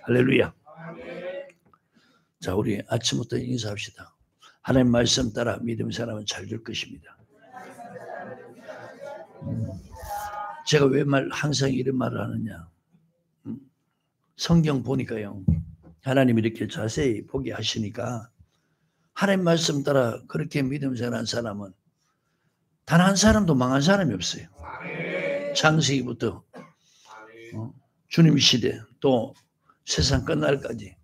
할렐루야. 자, 우리 아침부터 인사합시다. 하나님 말씀 따라 믿음 사람은 잘 될 것입니다. 제가 왜 항상 이런 말을 하느냐. 성경 보니까요. 하나님이 이렇게 자세히 보게 하시니까 하나님 말씀 따라 그렇게 믿음 생활한 사람은 단 한 사람도 망한 사람이 없어요. 창세기부터 주님 시대 또 세상 끝날까지.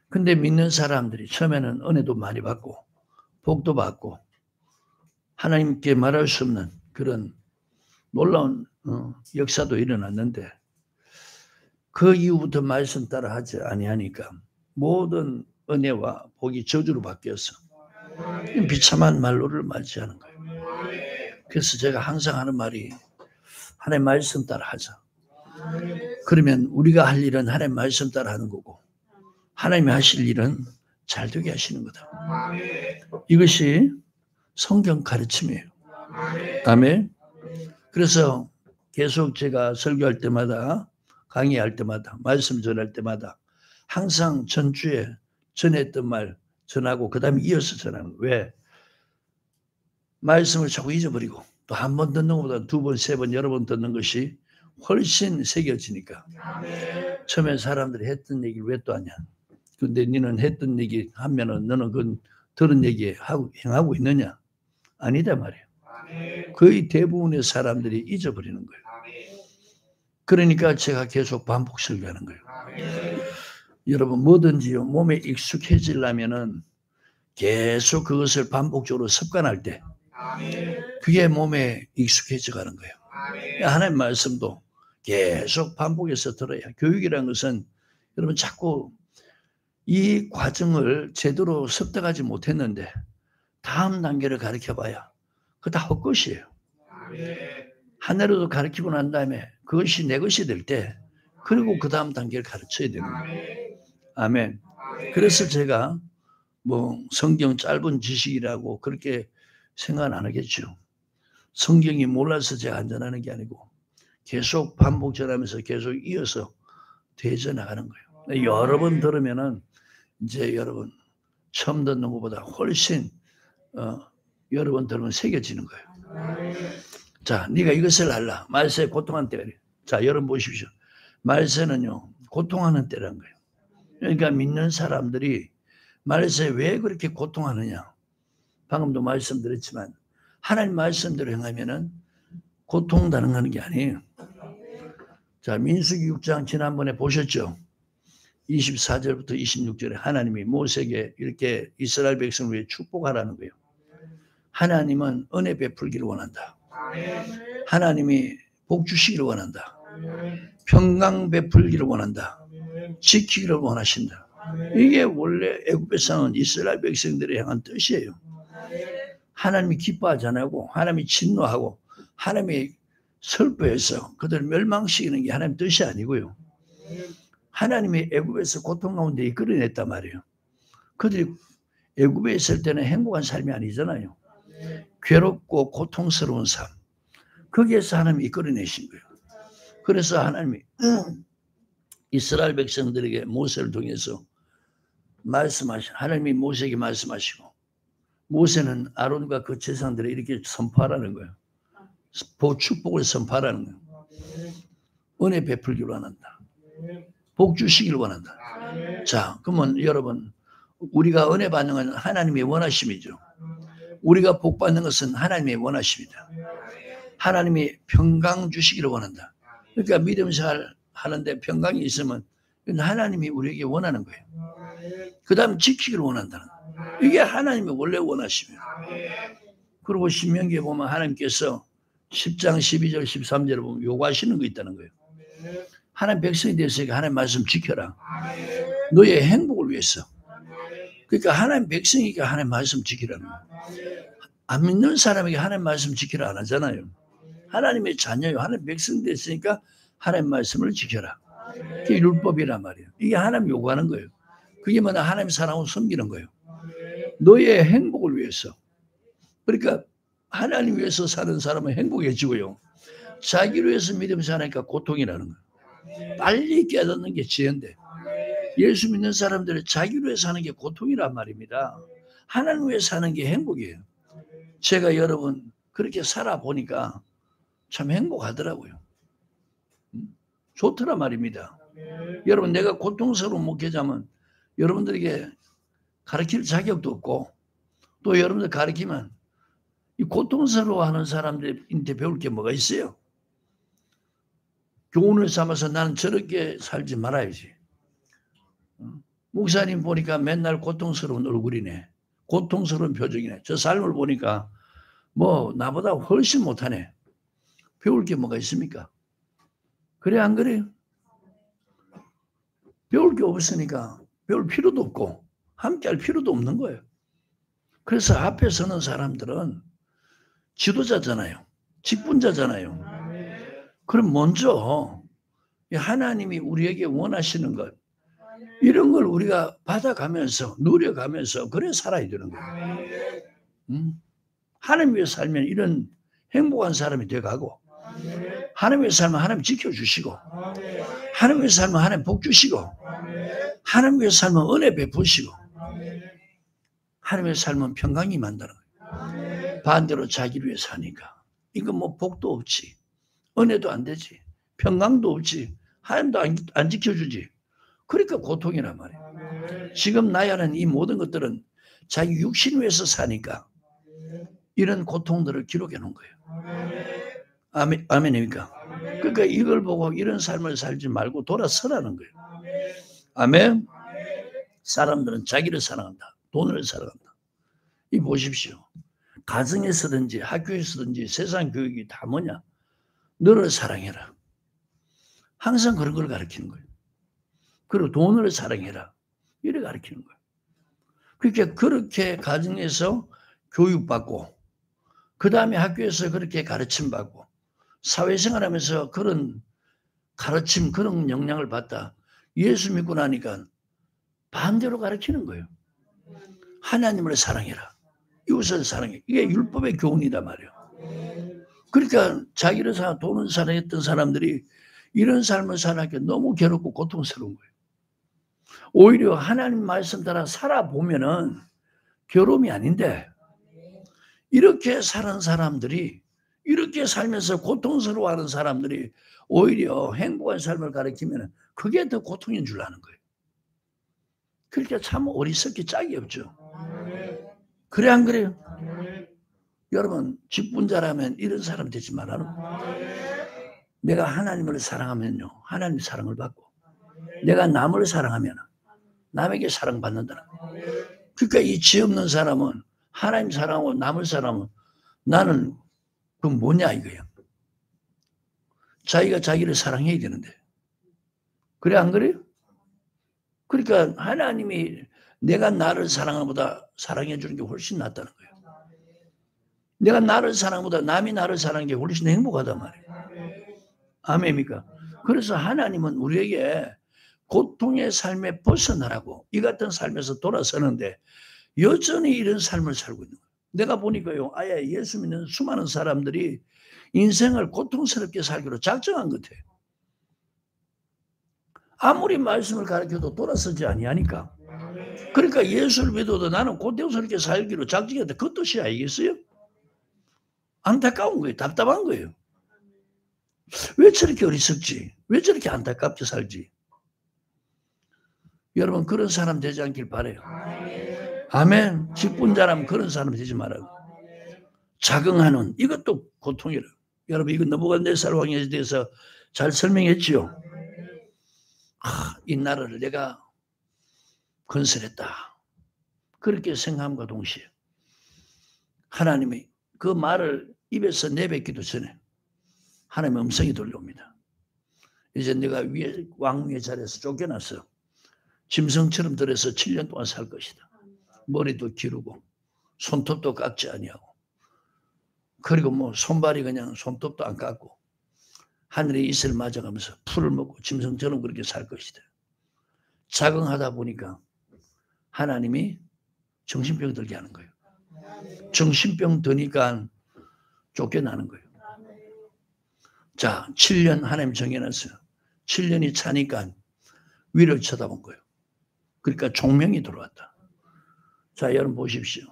근데 믿는 사람들이 처음에는 은혜도 많이 받고 복도 받고 하나님께 말할 수 없는 그런 놀라운 역사도 일어났는데 그 이후부터 말씀 따라 하지 아니하니까 모든 은혜와 복이 저주로 바뀌어서 비참한 말로를 맞이하는 거예요. 그래서 제가 항상 하는 말이 하나님 말씀 따라 하자. 그러면 우리가 할 일은 하나님 말씀 따라 하는 거고 하나님이 하실 일은 잘 되게 하시는 거다. 이것이 성경 가르침이에요. 아멘. 그래서 계속 제가 설교할 때마다 강의할 때마다 말씀 전할 때마다 항상 전주에 전했던 말 전하고 그 다음에 이어서 전하는 거예요. 왜? 말씀을 자꾸 잊어버리고 또 한 번 듣는 것보다 두 번, 세 번, 여러 번 듣는 것이 훨씬 새겨지니까. 처음에 사람들이 했던 얘기를 왜 또 하냐. 근데 너는 했던 얘기 하면은 너는 그 들은 얘기 하고 행하고 있느냐? 아니다 말이에요. 거의 대부분의 사람들이 잊어버리는 거예요. 그러니까 제가 계속 반복 설교하는 거예요. 여러분 뭐든지요 몸에 익숙해지려면은 계속 그것을 반복적으로 습관할 때 그게 몸에 익숙해져 가는 거예요. 하나님 말씀도 계속 반복해서 들어야. 교육이라는 것은 여러분 자꾸 이 과정을 제대로 습득하지 못했는데 다음 단계를 가르쳐봐야 그거 다 헛것이에요. 하늘에도 가르치고 난 다음에 그것이 내 것이 될 때 그리고 그 다음 단계를 가르쳐야 됩니다. 아멘. 그래서 제가 뭐 성경 짧은 지식이라고 그렇게 생각 안 하겠죠. 성경이 몰라서 제가 안 전하는 게 아니고 계속 반복 전하면서 계속 이어서 되져 나가는 거예요. 여러 번 들으면은 이제 여러분 처음 듣는 것보다 훨씬 여러 번 들으면 새겨지는 거예요. 자, 네가 이것을 알라. 말세에 고통하는 때가 그래. 자, 여러분 보십시오. 말세는요 고통하는 때라는 거예요. 그러니까 믿는 사람들이 말세에 왜 그렇게 고통하느냐. 방금도 말씀드렸지만 하나님 말씀대로 행하면은 고통 당하는 게 아니에요. 자, 민수기 6장 지난번에 보셨죠? 24절부터 26절에 하나님이 모세에게 이렇게 이스라엘 백성을 위해 축복하라는 거예요. 하나님은 은혜 베풀기를 원한다. 하나님이 복 주시기를 원한다. 평강 베풀기를 원한다. 지키기를 원하신다. 이게 원래 애굽에서는 이스라엘 백성들이 향한 뜻이에요. 하나님이 기뻐하지 않고 하나님이 진노하고 하나님이 슬퍼해서 그들을 멸망시키는 게 하나님 뜻이 아니고요. 하나님이 애굽에서 고통 가운데 이끌어냈단 말이에요. 그들이 애굽에 있을 때는 행복한 삶이 아니잖아요. 괴롭고 고통스러운 삶. 거기에서 하나님이 이끌어내신 거예요. 그래서 하나님이 이스라엘 백성들에게 모세를 통해서 하나님이 모세에게 말씀하시고 모세는 아론과 그 제사장들을 이렇게 선포하라는 거예요. 축복을 선포하라는 거예요. 은혜 베풀기를 원한다. 복 주시기를 원한다. 자, 그러면 여러분 우리가 은혜 받는 건 하나님의 원하심이죠. 우리가 복 받는 것은 하나님의 원하심이다. 하나님이 평강 주시기를 원한다. 그러니까 믿음 잘 하는데 평강이 있으면 하나님이 우리에게 원하는 거예요. 그 다음 지키기를 원한다는 거예요. 이게 하나님의 원래 원하심이에요. 그리고 신명기에 보면 하나님께서 10장 12절 13절에 보면 요구하시는 거 있다는 거예요. 하나님 백성이 되었으니까 하나님 말씀 지켜라. 너의 행복을 위해서. 그러니까 하나님 백성이니까 하나님 말씀 지키라는 거예요. 안 믿는 사람에게 하나님 말씀 지키라 안 하잖아요. 하나님의 자녀요. 하나님 백성 됐으니까 하나님 말씀을 지켜라. 그게 율법이란 말이에요. 이게 하나님 요구하는 거예요. 그게 뭐냐 하나님 사랑을 섬기는 거예요. 너의 행복을 위해서. 그러니까 하나님 위해서 사는 사람은 행복해지고요. 자기를 위해서 믿으면서 하니까 고통이라는 거예요. 빨리 깨닫는 게 지혜인데 예수 믿는 사람들은 자기를 위해 사는 게 고통이란 말입니다. 하나님 위해 사는 게 행복이에요. 제가 여러분 그렇게 살아보니까 참 행복하더라고요. 좋더라 말입니다. 여러분 내가 고통스러운 목회자면 여러분들에게 가르칠 자격도 없고 또 여러분들 가르치면 이 고통스러워하는 사람들한테 배울 게 뭐가 있어요? 교훈을 삼아서 나는 저렇게 살지 말아야지. 목사님 보니까 맨날 고통스러운 얼굴이네. 고통스러운 표정이네. 저 삶을 보니까 뭐 나보다 훨씬 못하네. 배울 게 뭐가 있습니까? 그래 안 그래요? 배울 게 없으니까 배울 필요도 없고 함께 할 필요도 없는 거예요. 그래서 앞에 서는 사람들은 지도자잖아요. 직분자잖아요. 그럼 먼저 하나님이 우리에게 원하시는 것 이런 걸 우리가 받아가면서 누려가면서 그래 살아야 되는 거예요. 하나님 위해 살면 이런 행복한 사람이 돼가고 하나님 위해 살면 하나님 지켜주시고 하나님 위해 살면 하나님 복 주시고 하나님 위해 살면 은혜 베푸시고 하나님 위해 살면 평강이 만다는 거예요. 반대로 자기를 위해 사니까 이거 뭐 복도 없지 은혜도 안 되지 평강도 없지 하나님도 안 지켜주지 그러니까 고통이란 말이에요. 지금 나야는 이 모든 것들은 자기 육신 위해서 사니까 이런 고통들을 기록해 놓은 거예요. 아멘입니까? 그러니까 이걸 보고 이런 삶을 살지 말고 돌아서라는 거예요. 아멘. 사람들은 자기를 사랑한다. 돈을 사랑한다. 이 보십시오. 가정에서든지 학교에서든지 세상 교육이 다 뭐냐? 너를 사랑해라. 항상 그런 걸 가르치는 거예요. 그리고 돈을 사랑해라. 이래 가르치는 거예요. 그러니까 그렇게 가정에서 교육받고 그 다음에 학교에서 그렇게 가르침받고 사회생활하면서 그런 가르침 그런 영향을 받다 예수 믿고 나니까 반대로 가르치는 거예요. 하나님을 사랑해라. 이웃을 사랑해. 이게 율법의 교훈이다 말이에요. 그러니까 자기를 사랑, 돈을 사랑했던 사람들이 이런 삶을 살아가기 너무 괴롭고 고통스러운 거예요. 오히려 하나님 말씀 따라 살아보면은 괴로움이 아닌데 이렇게 사는 사람들이 이렇게 살면서 고통스러워하는 사람들이 오히려 행복한 삶을 가르치면 그게 더 고통인 줄 아는 거예요. 그러니까 참 어리석기 짝이 없죠. 그래 안 그래요? 여러분 직분자라면 이런 사람 되지 말라는 거예요. 내가 하나님을 사랑하면요 하나님 사랑을 받고 내가 남을 사랑하면 남에게 사랑받는다는 거예요. 그러니까 이 죄 없는 사람은 하나님 사랑하고 남을 사랑하면 나는 그건 뭐냐 이거예요. 자기가 자기를 사랑해야 되는데 그래 안 그래요? 그러니까 하나님이 내가 나를 사랑하보다 사랑해 주는 게 훨씬 낫다는 거예요. 내가 나를 사랑보다 남이 나를 사랑하는 게 훨씬 행복하단 말이에요. 아멘입니까? 그래서 하나님은 우리에게 고통의 삶에 벗어나라고 이 같은 삶에서 돌아서는데 여전히 이런 삶을 살고 있는 거예요. 내가 보니까요 아예 예수 믿는 수많은 사람들이 인생을 고통스럽게 살기로 작정한 것 같아요. 아무리 말씀을 가르쳐도 돌아서지 아니하니까. 그러니까 예수를 믿어도 나는 고통스럽게 살기로 작정했다. 그 뜻이 아니겠어요? 안타까운 거예요. 답답한 거예요. 왜 저렇게 어리석지? 왜 저렇게 안타깝게 살지? 여러분 그런 사람 되지 않길 바라요. 아멘. 직분자라면 그런 사람 되지 말아요. 자긍하는 이것도 고통이라. 여러분 이거 느부갓네살 왕에 대해서 잘 설명했지요. 이 나라를 내가 건설했다. 그렇게 생각함과 동시에 하나님이 그 말을 입에서 내뱉기도 전에 하나님의 음성이 들려옵니다. 이제 내가 위에 왕위의 자리에서 쫓겨났어. 짐승처럼 들어서 7년 동안 살 것이다. 머리도 기르고 손톱도 깎지 아니하고 그리고 뭐 손발이 그냥 손톱도 안 깎고 하늘의 이슬을 맞아가면서 풀을 먹고 짐승처럼 그렇게 살 것이다. 자긍하다 보니까 하나님이 정신병 들게 하는 거예요. 정신병 드니까 쫓겨나는 거예요. 자, 7년 하나님 정해놨어요. 7년이 차니까 위를 쳐다본 거예요. 그러니까 총명이 들어왔다. 자, 여러분 보십시오.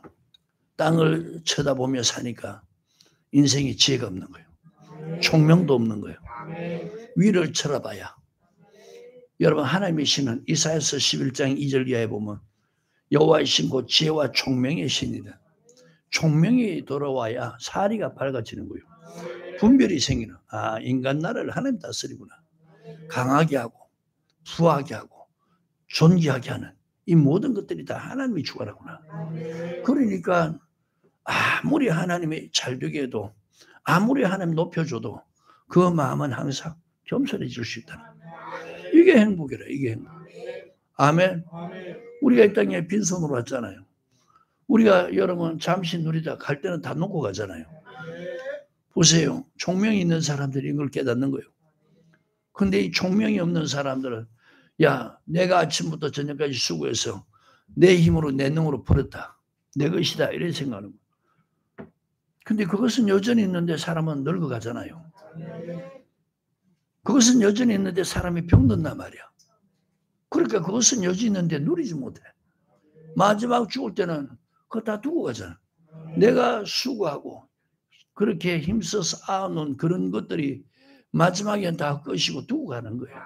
땅을 쳐다보며 사니까 인생에 지혜가 없는 거예요. 총명도 없는 거예요. 위를 쳐다봐야. 여러분 하나님의 신은 이사야서 11장 2절 이하에 보면 여호와의 신 곧 지혜와 총명의 신이다. 총명이 돌아와야 사리가 밝아지는 거예요. 분별이 생기는. 아, 인간 나라를 하나님 다스리구나. 강하게 하고 부하게 하고 존귀하게 하는 이 모든 것들이 다 하나님이 주관하구나. 그러니까 아무리 하나님이 잘 되게 해도 아무리 하나님 높여줘도 그 마음은 항상 겸손해질 수 있다. 이게 행복이라. 이게 행복. 아멘. 우리가 이 땅에 빈손으로 왔잖아요. 우리가 여러분 잠시 누리다 갈 때는 다 놓고 가잖아요. 보세요. 총명이 있는 사람들이 이걸 깨닫는 거예요. 근데 이 총명이 없는 사람들은 야, 내가 아침부터 저녁까지 수고해서 내 힘으로 내 능으로 벌었다. 내 것이다. 이런 생각하는 거예요. 근데 그것은 여전히 있는데 사람은 늙어가잖아요. 그것은 여전히 있는데 사람이 병든단 말이야. 그러니까 그것은 여전히 있는데 누리지 못해. 마지막 죽을 때는 그거 다 두고 가잖아. 내가 수고하고 그렇게 힘써 쌓아놓은 그런 것들이 마지막엔 다 끝이고 두고 가는 거예요.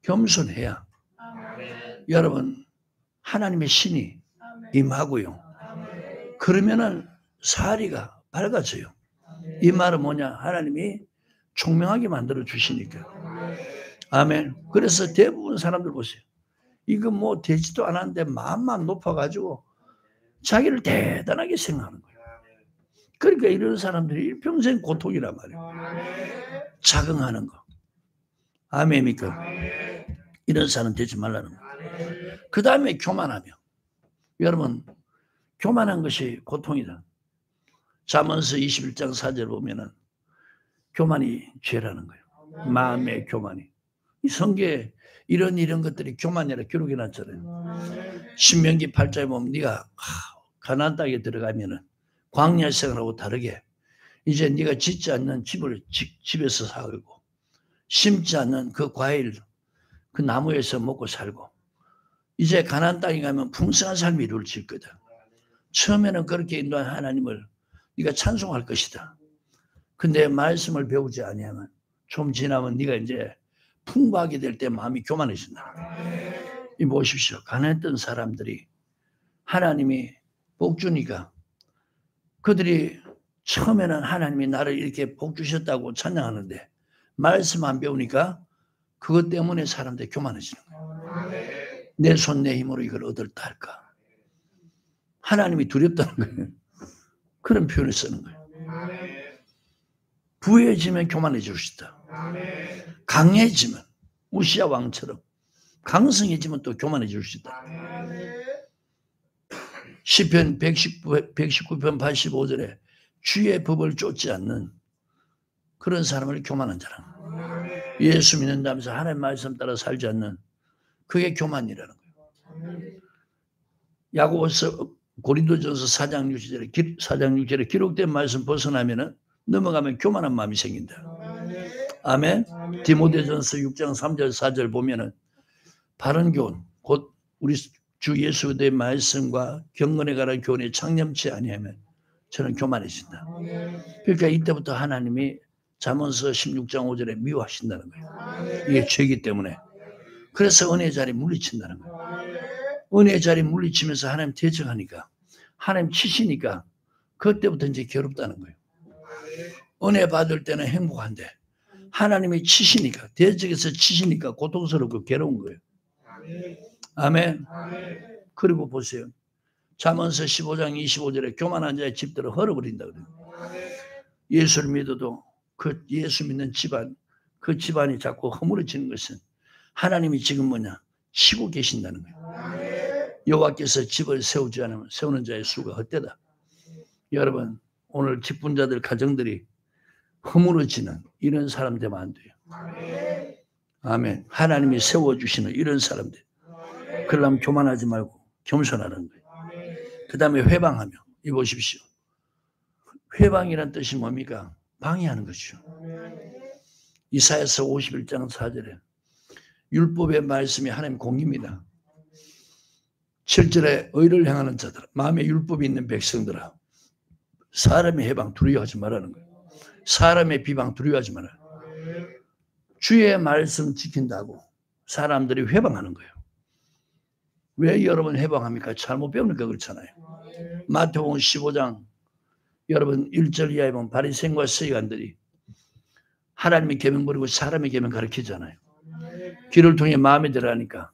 겸손해야. 여러분 하나님의 신이 임하고요. 그러면은 사리가 밝아져요. 이 말은 뭐냐? 하나님이 총명하게 만들어 주시니까. 아멘. 그래서 대부분 사람들 보세요. 이거 뭐 되지도 않았는데 마음만 높아가지고 자기를 대단하게 생각하는 거예요. 그러니까 이런 사람들이 일평생 고통이란 말이에요. 자긍하는 거. 아멘입니까? 이런 사람 되지 말라는 거예요. 그 다음에 교만하며. 여러분 교만한 것이 고통이다. 잠언서 21장 4절 보면은 교만이 죄라는 거예요. 마음의 교만이. 이 성경에 이런 것들이 교만이라 기록해 놨잖아요. 신명기 8장에 보면 네가 가나안 땅에 들어가면은 광야 생활하고 다르게 이제 네가 짓지 않는 집을 집에서 살고 심지 않는 그 과일 그 나무에서 먹고 살고 이제 가나안 땅에 가면 풍성한 삶이 이루어질 거다. 처음에는 그렇게 인도한 하나님을 네가 찬송할 것이다. 근데 말씀을 배우지 아니하면 좀 지나면 네가 이제 풍부하게 될 때 마음이 교만해진다. 이 보십시오. 가난했던 사람들이 하나님이 복 주니까 그들이 처음에는 하나님이 나를 이렇게 복 주셨다고 찬양하는데 말씀 안 배우니까 그것 때문에 사람들이 교만해지는 거예요. 내 손 내 힘으로 이걸 얻었다 할까. 하나님이 두렵다는 거예요. 그런 표현을 쓰는 거예요. 부해지면 교만해질 수 있다. 강해지면 우시아 왕처럼 강성해지면 또 교만해질 수 있다. 시편 119편 85절에 주의 법을 쫓지 않는 그런 사람을 교만한 자라. 예수 믿는다면서 하나님 말씀 따라 살지 않는 그게 교만이라는 거예요. 야고보서 고린도전서 4장 6절에 기록된 말씀 벗어나면은 넘어가면 교만한 마음이 생긴다. 아멘. 디모데전서 6장 3절 4절 보면은 바른 교훈 곧 우리 주 예수의 말씀과 경건에 관한 교훈에 창념치 아니하면 저는 교만해진다. 그러니까 이때부터 하나님이 잠언서 16장 5절에 미워하신다는 거예요. 이게 죄이기 때문에. 그래서 은혜의 자리 물리친다는 거예요. 은혜의 자리 물리치면서 하나님 대적하니까 하나님 치시니까 그때부터 이제 괴롭다는 거예요. 은혜 받을 때는 행복한데 하나님이 치시니까 대적에서 치시니까 고통스럽고 괴로운 거예요. 아멘. 그리고 보세요. 잠언서 15장 25절에 교만한 자의 집들을 헐어버린다 그래요. 예수를 믿어도 그 예수 믿는 집안 그 집안이 자꾸 허물어지는 것은 하나님이 지금 뭐냐 치고 계신다는 거예요. 여호와께서 집을 세우지 않으면 세우는 자의 수가 헛되다. 여러분 오늘 직분자들 가정들이 허물어지는 이런 사람 되면 안 돼요. 아멘. 하나님이 세워주시는 이런 사람들. 그러려면 교만하지 말고 겸손하는 거예요. 그 다음에 회방하며. 이 보십시오. 회방이란 뜻이 뭡니까? 방해하는 것이죠. 이사야서 51장 4절에 율법의 말씀이 하나님 공입니다. 7절에 의를 행하는 자들아, 마음에 율법이 있는 백성들아, 사람의 해방 두려워하지 말라는 거예요. 사람의 비방 두려워하지 말라. 주의 말씀 지킨다고 사람들이 회방하는 거예요. 왜 여러분 회방합니까? 잘못 배우니까 그렇잖아요. 마태복음 15장 여러분 1절 이하에 보면 바리새인과 서기관들이 하나님의 계명 버리고 사람의 계명 가르치잖아요. 귀를 통해 마음에 들어가니까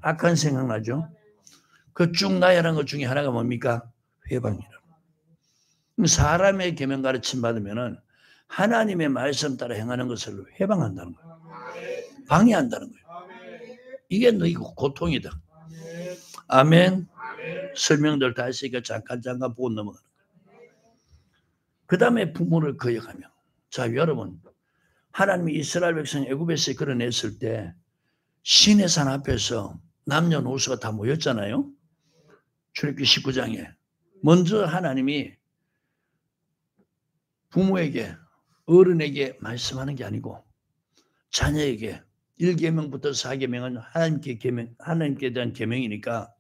악한 생각나죠. 그 쭉 나열한 것 중에 하나가 뭡니까? 회방이라. 사람의 계명 가르침 받으면은 하나님의 말씀 따라 행하는 것을 회방한다는 거예요. 방해한다는 거예요. 이게 너희 고통이다. 아멘. 설명들 다 했으니까 잠깐 보고 넘어가는 거예요. 그 다음에 부모를 거역하며. 자, 여러분, 하나님이 이스라엘 백성 애굽에서 끌어냈을 때 시내 산 앞에서 남녀노소가 다 모였잖아요. 출애굽기 19장에 먼저 하나님이 부모에게 어른에게 말씀하는 게 아니고 자녀에게 1계명부터 4계명은 하나님께 대한 계명이니까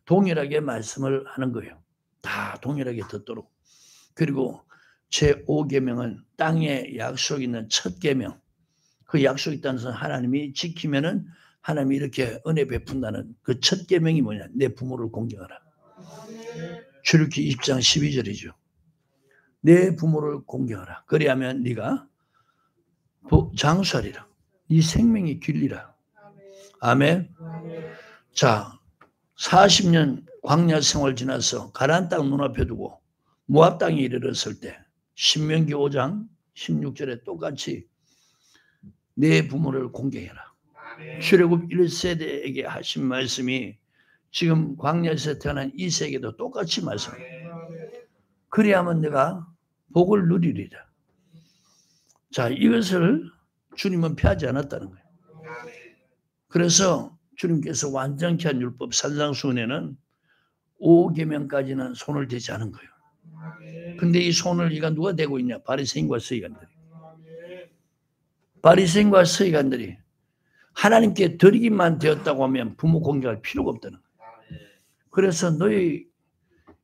동일하게 말씀을 하는 거예요. 다 동일하게 듣도록. 그리고 제5계명은 땅에 약속 있는 첫 계명. 그 약속 있다는 것은 하나님이 지키면은 하나님이 이렇게 은혜 베푼다는 그 첫 계명이 뭐냐? 내 부모를 공경하라. 출애굽기 20장 12절이죠. 내 부모를 공경하라. 그리하면 네가 장수하리라. 네 생명이 길리라. 아멘. 자, 40년 광야 생활 지나서 가나안 땅 눈앞에 두고 모압 땅에 이르렀을 때 신명기 5장 16절에 똑같이 내 부모를 공경해라. 출애굽 1세대에게 하신 말씀이 지금 광야에서 태어난 이 세계도 똑같이 말씀해요. 그리하면 내가 복을 누리리라. 자, 이것을 주님은 피하지 않았다는 거예요. 그래서 주님께서 완전케 한 율법 산상수훈에는 5계명까지는 손을 대지 않은 거예요. 근데 이 손을 이가 누가 대고 있냐? 바리새인과 서기관들이. 바리새인과 서기관들이 하나님께 드리기만 되었다고 하면 부모 공경할 필요가 없다는 거예요. 그래서 너희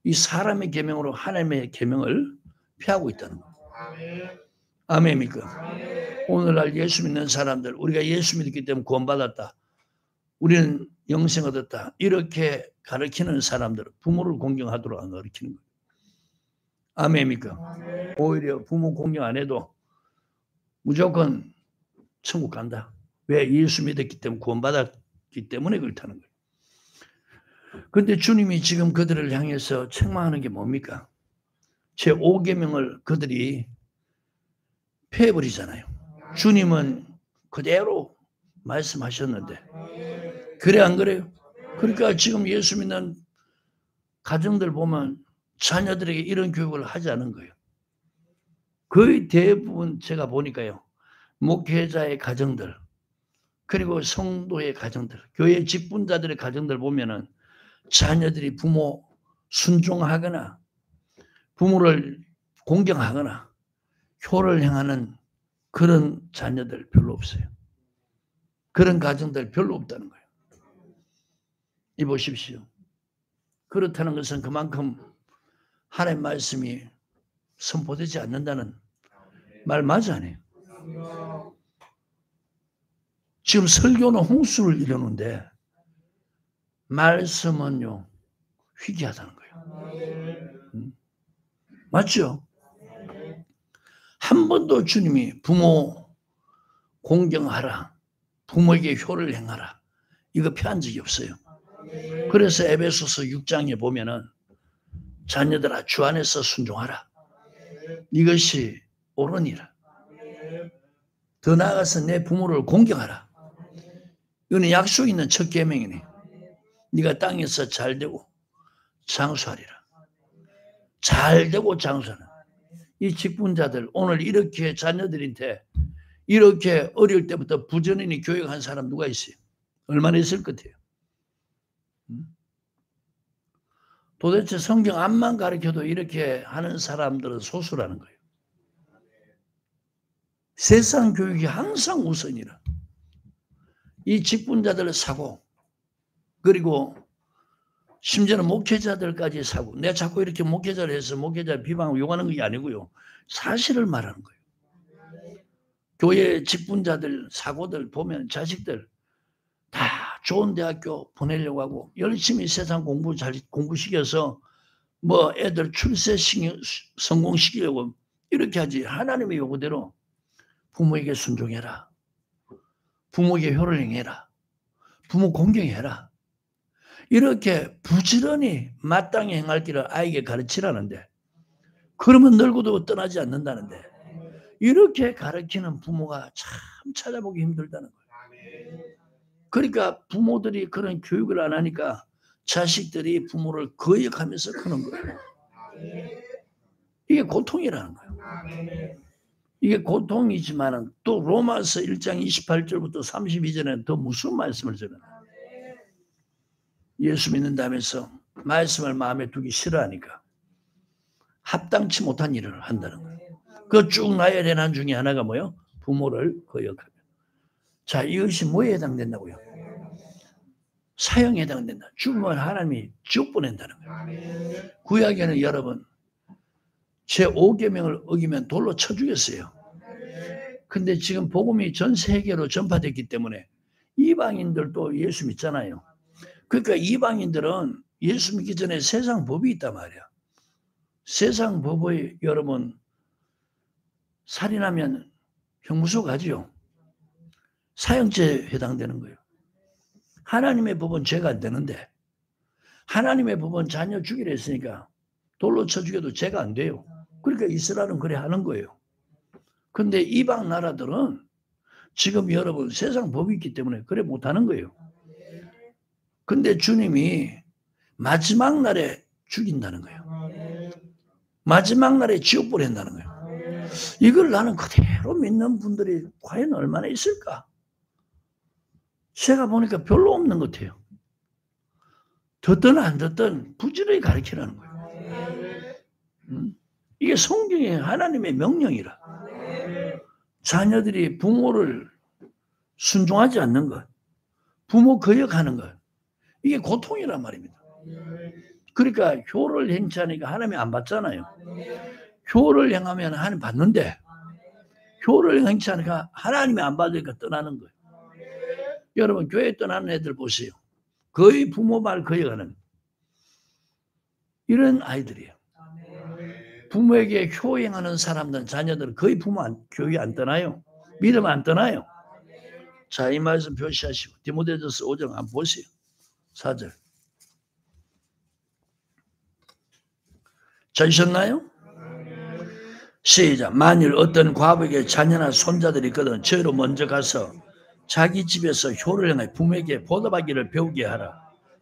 이 사람의 계명으로 하나님의 계명을 피하고 있다는 거예요. 아멘입니까? 오늘날 예수 믿는 사람들, 우리가 예수 믿기 때문에 구원받았다. 우리는 영생 얻었다. 이렇게 가르치는 사람들, 부모를 공경하도록 안 가르치는 거예요. 아멘입니까? 오히려 부모 공경 안 해도 무조건 천국 간다. 왜? 예수 믿었기 때문에 구원받았기 때문에 그렇다는 거예요. 그런데 주님이 지금 그들을 향해서 책망하는 게 뭡니까? 제5계명을 그들이 폐해버리잖아요. 주님은 그대로 말씀하셨는데 그래 안 그래요? 그러니까 지금 예수 믿는 가정들 보면 자녀들에게 이런 교육을 하지 않은 거예요. 거의 대부분 제가 보니까요. 목회자의 가정들 그리고 성도의 가정들 교회 직분자들의 가정들 보면은 자녀들이 부모 순종하거나 부모를 공경하거나 효를 행하는 그런 자녀들 별로 없어요. 그런 가정들 별로 없다는 거예요. 이 보십시오. 그렇다는 것은 그만큼 하나님의 말씀이 선포되지 않는다는 말 맞아 안 해요? 지금 설교는 홍수를 이루는데 말씀은요 희귀하다는 거예요. 맞죠? 한 번도 주님이 부모 공경하라, 부모에게 효를 행하라 이거 표한 적이 없어요. 그래서 에베소서 6장에 보면은 자녀들아 주 안에서 순종하라. 이것이 옳으니라. 더 나아가서 내 부모를 공경하라. 이거는 약속 있는 첫 계명이네. 네가 땅에서 잘되고 장수하리라. 잘되고 장수하는 이 직분자들 오늘 이렇게 자녀들한테 이렇게 어릴 때부터 부지런히 교육한 사람 누가 있어요? 얼마나 있을 것 같아요? 도대체 성경 앞만 가르쳐도 이렇게 하는 사람들은 소수라는 거예요. 세상 교육이 항상 우선이라. 이 직분자들 사고, 그리고 심지어는 목회자들까지 사고. 내가 자꾸 이렇게 목회자를 해서 목회자 비방하고 욕하는 게 아니고요. 사실을 말하는 거예요. 교회 직분자들 사고들 보면 자식들 다 좋은 대학교 보내려고 하고 열심히 세상 공부시켜서 뭐 애들 출세 성공시키려고 이렇게 하지. 하나님의 요구대로 부모에게 순종해라. 부모에게 효를 행해라. 부모 공경해라. 이렇게 부지런히 마땅히 행할 길을 아이에게 가르치라는데, 그러면 늙어도 떠나지 않는다는데, 이렇게 가르치는 부모가 참 찾아보기 힘들다는 거예요. 그러니까 부모들이 그런 교육을 안 하니까 자식들이 부모를 거역하면서 크는 거예요. 이게 고통이라는 거예요. 이게 고통이지만 또 로마서 1장 28절부터 32절에는 더 무슨 말씀을 전하나. 예수 믿는다면서 말씀을 마음에 두기 싫어하니까 합당치 못한 일을 한다는 거예요. 그 쭉 나열해 난 중에 하나가 뭐예요? 부모를 거역하면. 자, 이것이 뭐에 해당된다고요? 사형에 해당된다. 죽으면 하나님이 지옥 보낸다는 거예요. 구약에는 여러분 제5계명을 어기면 돌로 쳐 죽였어요. 근데 지금 복음이 전 세계로 전파됐기 때문에 이방인들도 예수 믿잖아요. 그러니까 이방인들은 예수 믿기 전에 세상 법이 있단 말이야. 세상 법의 여러분 살인하면 형무소 가지요. 사형죄에 해당되는 거예요. 하나님의 법은 죄가 안 되는데 하나님의 법은 자녀 죽이려 했으니까 돌로 쳐 죽여도 죄가 안 돼요. 그러니까 이스라엘은 그래 하는 거예요. 근데 이방 나라들은 지금 여러분 세상 법이 있기 때문에 그래 못하는 거예요. 근데 주님이 마지막 날에 죽인다는 거예요. 마지막 날에 지옥 보낸다는 거예요. 이걸 나는 그대로 믿는 분들이 과연 얼마나 있을까? 제가 보니까 별로 없는 것 같아요. 듣든 안 듣든 부지런히 가르치라는 거예요. 이게 성경의 하나님의 명령이라. 자녀들이 부모를 순종하지 않는 것, 부모 거역하는 것, 이게 고통이란 말입니다. 그러니까 효를 행치 하니까 하나님이 안 받잖아요. 효를 행하면 하나님 받는데 효를 행치 하니까 하나님이 안 받으니까 떠나는 거예요. 여러분 교회 떠나는 애들 보세요. 거의 부모 말 거역하는 이런 아이들이에요. 부모에게 효행하는 사람들은 자녀들은 거의 교회 안 떠나요. 믿음 안 떠나요. 자, 이 말씀 표시하시고 디모데전서 5장 한번 보세요. 4절. 찾으셨나요? 시작. 만일 어떤 과부에게 자녀나 손자들이 있거든 저희로 먼저 가서 자기 집에서 효를 행하여 부모에게 보답하기를 배우게 하라.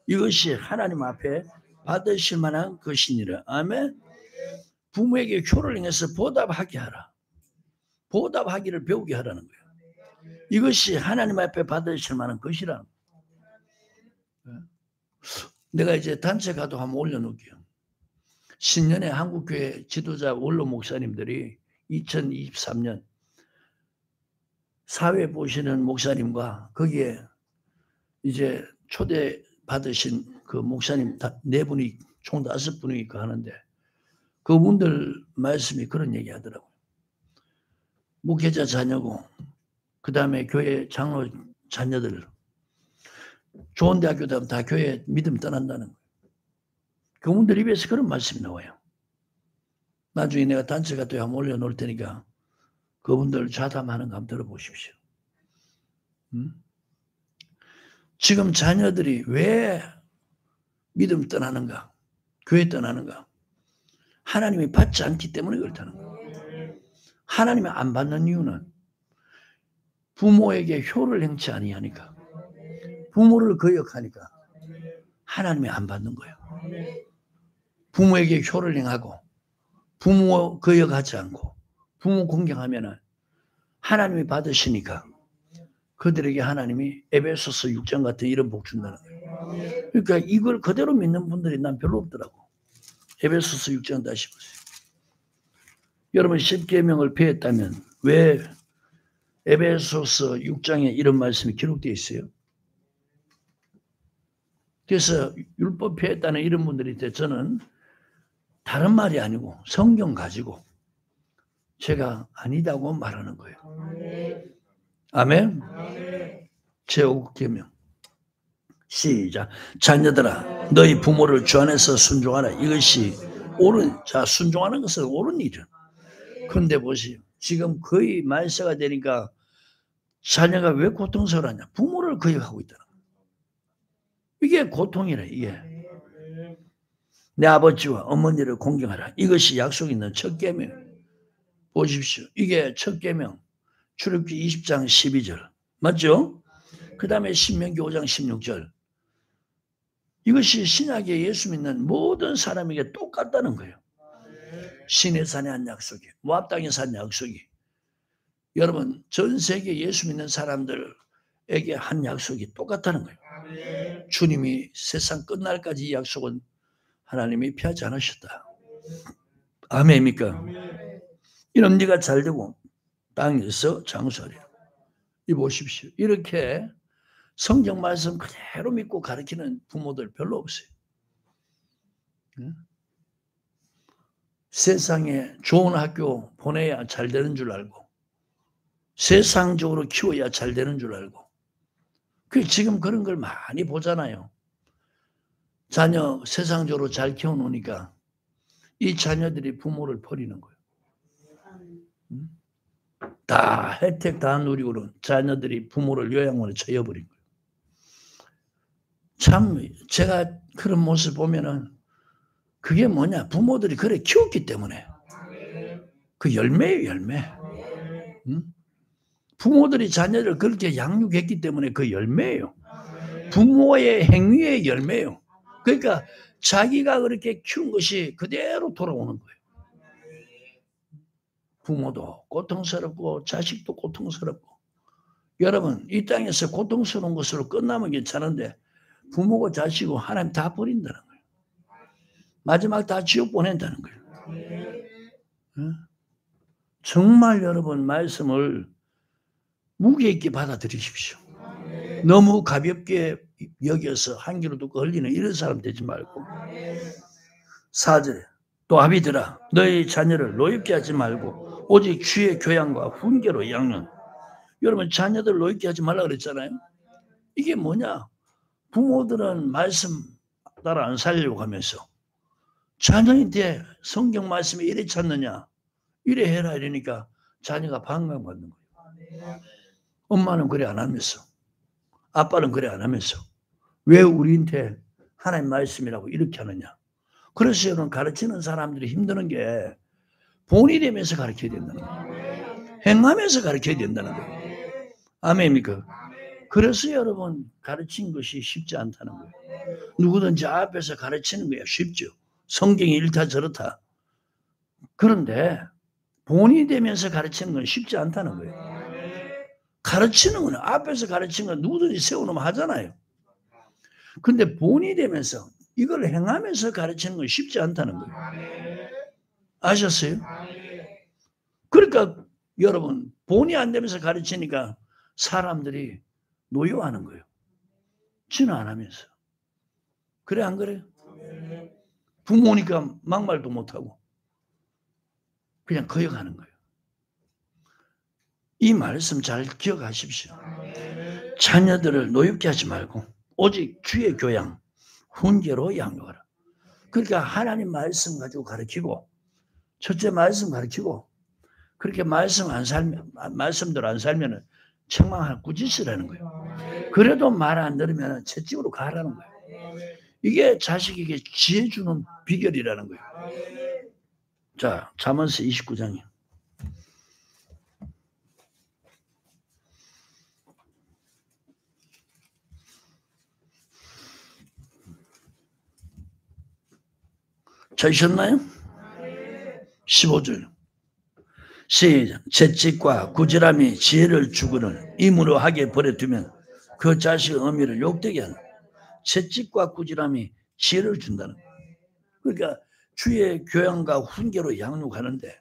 이것이 하나님 앞에 받으실 만한 것이니라. 아멘. 부모에게 효를 행해서 보답하게 하라. 보답하기를 배우게 하라는 거예요. 이것이 하나님 앞에 받으실 만한 것이라는 거예요. 내가 이제 단체 가도 한번 올려놓을게요. 신년에 한국교회 지도자 원로 목사님들이 2023년 사회 보시는 목사님과 거기에 이제 초대 받으신 그 목사님 4분이 총 5분이 있고 하는데 그분들 말씀이 그런 얘기 하더라고요. 목회자 자녀고 그 다음에 교회 장로 자녀들 좋은 대학교 다음 다 교회 믿음 떠난다는 거예요. 그분들 입에서 그런 말씀이 나와요. 나중에 내가 단체 같은 데 한번 올려놓을 테니까 그분들 좌담하는 거 한번 들어보십시오. 지금 자녀들이 왜 믿음 떠나는가? 교회 떠나는가? 하나님이 받지 않기 때문에 그렇다는 거예요. 하나님이 안 받는 이유는 부모에게 효를 행치 아니하니까 부모를 거역하니까 하나님이 안 받는 거예요. 부모에게 효를 행하고 부모 거역하지 않고 부모 공경하면은 하나님이 받으시니까 그들에게 하나님이 에베소서 6장 같은 이런 복 준다는 거예요. 그러니까 이걸 그대로 믿는 분들이 난 별로 없더라고. 에베소서 6장 다시 보세요. 여러분 10계명을 폐했다면 왜 에베소서 6장에 이런 말씀이 기록되어 있어요? 그래서 율법 폐했다는 이런 분들이 있대. 저는 다른 말이 아니고 성경 가지고 제가 아니다고 말하는 거예요. 아멘. 제5국 계명 시작. 자녀들아 너희 부모를 주 안에서 순종하라. 이것이 옳은, 자, 순종하는 것은 옳은 일이야. 그런데 보세요. 지금 거의 말세가 되니까 자녀가 왜 고통스러워하냐? 부모를 거역하고 있다는 거예요. 이게 고통이래. 이게 내 아버지와 어머니를 공경하라. 이것이 약속 있는 첫 계명. 보십시오. 이게 첫 계명. 출애굽기 20장 12절 맞죠? 그 다음에 신명기 5장 16절. 이것이 신약에 예수 믿는 모든 사람에게 똑같다는 거예요. 신의 산에 한 약속이, 모압 땅에서 한 약속이, 여러분 전 세계 예수 믿는 사람들에게 한 약속이 똑같다는 거예요. 주님이 세상 끝날까지 이 약속은 하나님이 피하지 않으셨다. 아멘입니까? 이런 네가 잘되고 땅에서 장수하리라. 이 보십시오. 이렇게 성경 말씀 그대로 믿고 가르치는 부모들 별로 없어요. 세상에 좋은 학교 보내야 잘 되는 줄 알고 세상적으로 키워야 잘 되는 줄 알고 지금 그런 걸 많이 보잖아요. 자녀 세상적으로 잘 키워놓으니까 이 자녀들이 부모를 버리는 거예요. 다 혜택 다 누리고는 자녀들이 부모를 요양원에 쳐여버린 거예요. 참 제가 그런 모습 보면은 그게 뭐냐? 부모들이 그래 키웠기 때문에 그 열매예요, 열매. 부모들이 자녀를 그렇게 양육했기 때문에 그 열매예요. 부모의 행위의 열매예요. 그러니까 자기가 그렇게 키운 것이 그대로 돌아오는 거예요. 부모도 고통스럽고 자식도 고통스럽고. 여러분 이 땅에서 고통스러운 것으로 끝나면 괜찮은데 부모고 자식고 하나님 다 버린다는 거예요. 마지막 다 지옥 보낸다는 거예요. 정말 여러분 말씀을 무게 있게 받아들이십시오. 너무 가볍게 여겨서 한 귀로 듣고 흘리는 이런 사람 되지 말고. 4절에 또 아비들아 너희 자녀를 노엽게 하지 말고 오직 주의 교양과 훈계로 양육. 여러분 자녀들 노엽게 하지 말라 그랬잖아요. 이게 뭐냐? 부모들은 말씀 따라 안 살려고 하면서 자녀한테 성경 말씀이 이래 찾느냐 이래 해라 이러니까 자녀가 반감받는 거예요. 엄마는 그래 안 하면서 아빠는 그래 안 하면서 왜 우리한테 하나님 말씀이라고 이렇게 하느냐. 그래서 여러분 가르치는 사람들이 힘드는 게 본이 되면서 가르쳐야 된다는 거예요. 행하면서 가르쳐야 된다는 거예요. 아멘입니까? 그래서 여러분 가르친 것이 쉽지 않다는 거예요. 누구든지 앞에서 가르치는 거야 쉽죠. 성경이 이렇다 저렇다. 그런데 본이 되면서 가르치는 건 쉽지 않다는 거예요. 가르치는 건 앞에서 가르치는 건 누구든지 세워놓으면 하잖아요. 근데 본이 되면서 이걸 행하면서 가르치는 건 쉽지 않다는 거예요. 아셨어요? 그러니까 여러분 본이 안 되면서 가르치니까 사람들이 노여워하는 거예요. 지는 안 하면서. 그래 안 그래요? 부모니까 막말도 못하고 그냥 거역하는 거예요. 이 말씀 잘 기억하십시오. 자녀들을 노엽게 하지 말고 오직 주의 교양, 훈계로 양육하라. 그러니까 하나님 말씀 가지고 가르치고 첫째 말씀 가르치고 그렇게 말씀대로 안 살면은 책망하는 꾸짖으라는 거예요. 그래도 말 안 들으면 채찍으로 가라는 거예요. 이게 자식에게 지혜 주는 비결이라는 거예요. 자, 잠언서 29장이요. 찾으셨나요? 15절. 시작. 채찍과 구질함이 지혜를 주거늘 임으로 하게 버려두면 그 자식의 어미를 욕되게 한다. 채찍과 구질함이 지혜를 준다는 거예요. 그러니까 주의 교양과 훈계로 양육하는데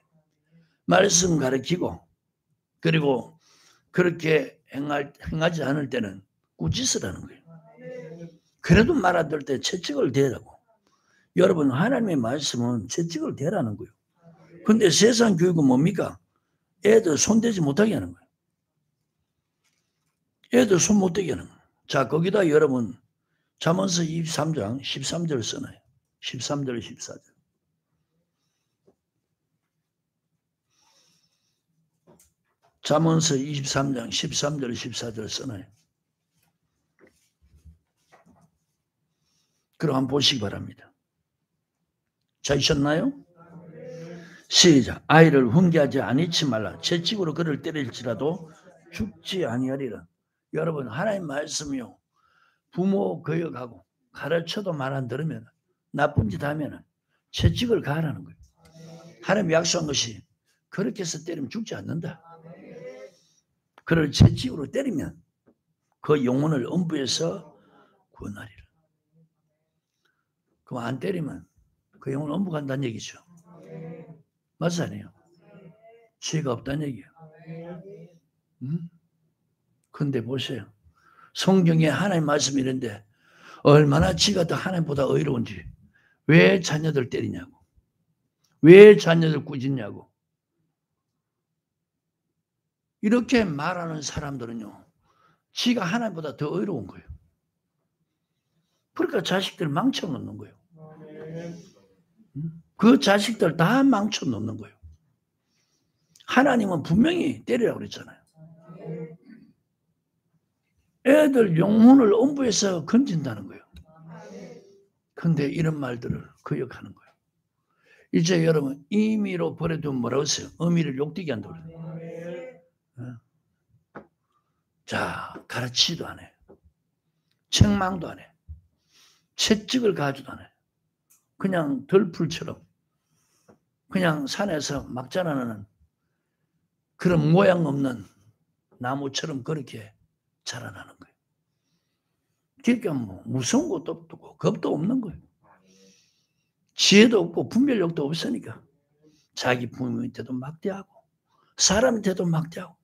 말씀 가르치고 그리고 그렇게 행하지 않을 때는 꾸짖으라는 거예요. 그래도 말 안 될 때 채찍을 대라고. 여러분, 하나님의 말씀은 채찍을 대라는 거예요. 근데 세상 교육은 뭡니까? 애들 손대지 못하게 하는 거예요. 애들 손 못 대게 하는 거예요. 자, 거기다 여러분 잠언서 23장 13절 써놔요. 13절 14절. 잠언서 23장 13절 14절 써놔요. 그럼 한번 보시기 바랍니다. 찾으셨나요? 시작. 아이를 훈계하지 아니치 말라. 채찍으로 그를 때릴지라도 죽지 아니하리라. 여러분, 하나님 말씀이요. 부모 교육하고 가르쳐도 말 안 들으면, 나쁜 짓 하면 채찍을 가하라는 거예요. 하나님 약속한 것이 그렇게 해서 때리면 죽지 않는다. 그를 채찍으로 때리면 그 영혼을 음부에서 구원하리라. 그럼 안 때리면 그 영혼 음부 간다는 얘기죠. 맞지 않아요? 죄가 없다는 얘기예요. 근데 보세요. 성경에 하나님 말씀이 있는데 얼마나 지가 더 하나님보다 의로운지. 왜 자녀들 때리냐고. 왜 자녀들 꾸짖냐고. 이렇게 말하는 사람들은요. 지가 하나님보다 더 의로운 거예요. 그러니까 자식들 망쳐놓는 거예요. 그 자식들 다 망쳐놓는 거예요. 하나님은 분명히 때리라고 그랬잖아요. 애들 영혼을 음부에서 건진다는 거예요. 근데 이런 말들을 거역하는 거예요. 이제 여러분 임의로 버려두면 뭐라고 했어요? 의미를 욕되게 한다고 그래요. 자, 가르치지도 안 해. 책망도 안 해. 채찍을 가지도 안 해. 그냥 덜풀처럼 그냥 산에서 막 자라나는 그런 모양 없는 나무처럼 그렇게 자라나는 거예요. 그러니까 뭐 무서운 것도 없고 겁도 없는 거예요. 지혜도 없고 분별력도 없으니까 자기 부모한테도 막대하고 사람한테도 막대하고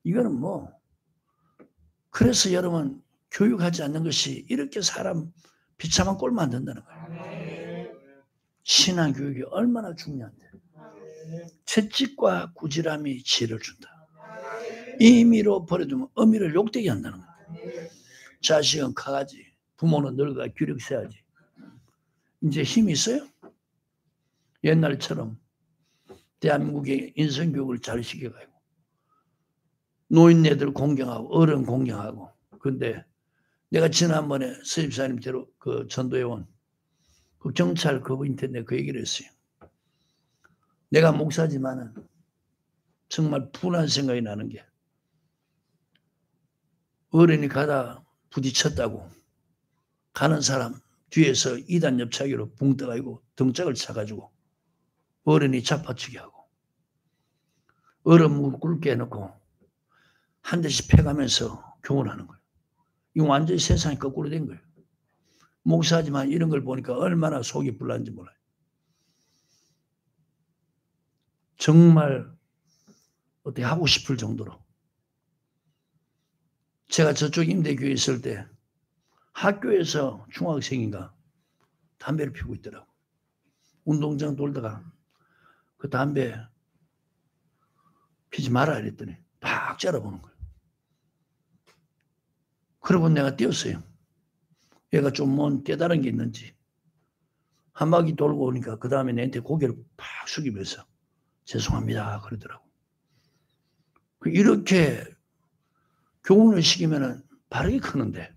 이거는 뭐 그래서 여러분 교육하지 않는 것이 이렇게 사람 비참한 꼴 만든다는 거예요. 신앙교육이 얼마나 중요한데 채찍과 꾸지람이 지혜를 준다. 임의로 버려두면 어미를 욕되게 한다는 거예요. 자식은 강하지 부모는 늙어야 규력 세야지. 이제 힘이 있어요? 옛날처럼 대한민국의 인성교육을 잘 시켜가지고 노인네들 공경하고 어른 공경하고. 근데 내가 지난번에 서집사님께로 그 전도에 온 그 경찰 그분한테 내가 그 얘기를 했어요. 내가 목사지만은 정말 분한 생각이 나는 게 어른이 가다 부딪혔다고 가는 사람 뒤에서 2단 옆차기로 붕 떠가지고 등짝을 차가지고 어른이 잡아치게 하고 어른 무릎 꿇게 해놓고 한 대씩 패가면서 교훈하는 거예요. 이거 완전히 세상이 거꾸로 된 거예요. 목사지만 이런 걸 보니까 얼마나 속이 불난지 몰라요. 정말 어떻게 하고 싶을 정도로. 제가 저쪽 임대교회에 있을 때 학교에서 중학생인가 담배를 피우고 있더라고. 운동장 돌다가 그 담배 피지 마라 그랬더니 팍 째려보는 거예요. 그러고 내가 뛰었어요. 얘가 좀 뭔 깨달은 게 있는지. 한 바퀴 돌고 오니까 그 다음에 내한테 고개를 팍 숙이면서 죄송합니다 그러더라고. 이렇게 교훈을 시키면 바르게 크는데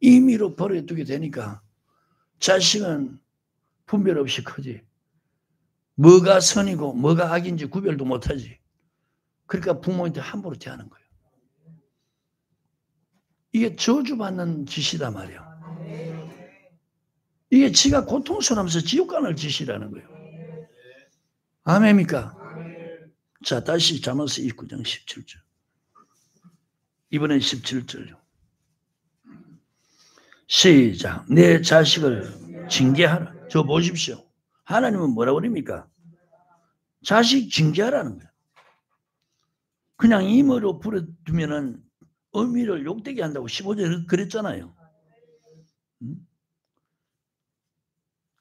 임의로 버려두게 되니까 자식은 분별 없이 크지. 뭐가 선이고 뭐가 악인지 구별도 못하지. 그러니까 부모한테 함부로 대하는 거예요. 이게 저주받는 짓이다 말이야. 이게 지가 고통스러우면서 지옥 가는 짓이라는 거예요. 아멘입니까? 자, 다시 잠언서 29장 17절. 이번엔 17절요. 시작. 내 자식을 징계하라. 저 보십시오. 하나님은 뭐라고 그럽니까? 자식 징계하라는 거예요. 그냥 임의로 부려두면은 어미를 욕되게 한다고 15절에 그랬잖아요.